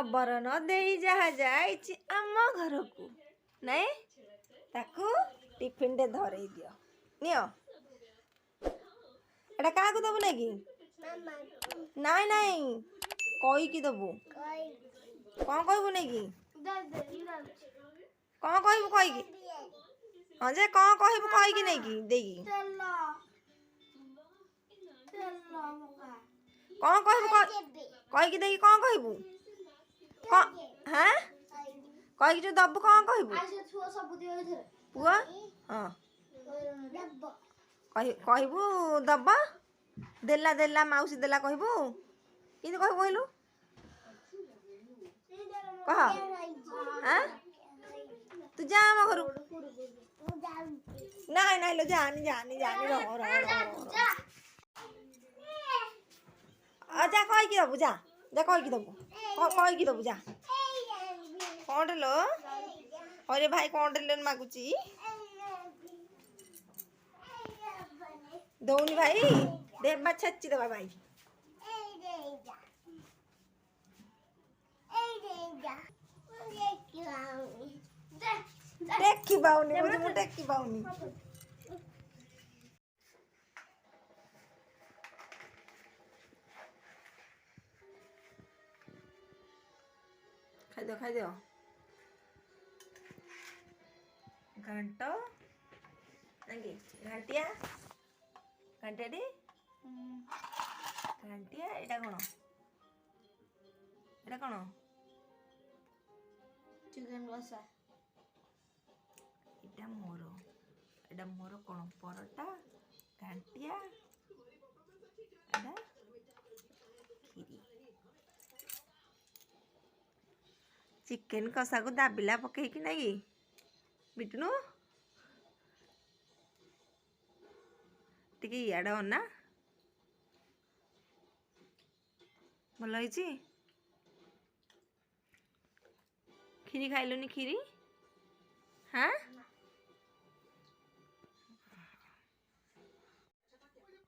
खबर न देई जहा जाइछि आम घर को नहीं ताकू टिफिन दे धरई दियो नियो एटा का को दबु नहीं कि नहीं नहीं कही की दबु कौन कहबू नहीं कि कौन कहबू कही की हाँ जे कौन कहबू कही की नहीं कि देगी कौन कहबू कही की देगी कौन कहबू हाँ कही की जो दबु कौन कहबू पुआ हाँ कहबू दबा देला देला माउसी देला कहबू कि कहबू कहलु कह हाँ तू जा आम घर नहीं नहीं लो जानी जानी जानी रहो रहो रहो जा कही की दबु जा जा कही की दबु कही की दबु जा कौन लो अरे भाई कौन लो मागुची दौनी भाई देवा छच्ची दबा भाई टेकी बाउनी मुझे मुझे टेकी बाउनी खाई दो घंटा नहीं घंटिया घंटिया डी घंटिया एटा कौन चिकन कषा एटा मोर कौन परोटा घंटिया एटा खीरी चिकन कषा को दाबिला पकई कि नहीं बिटनू टिके इयाड ना भल खीरी खाइलुनी खीरी हाँ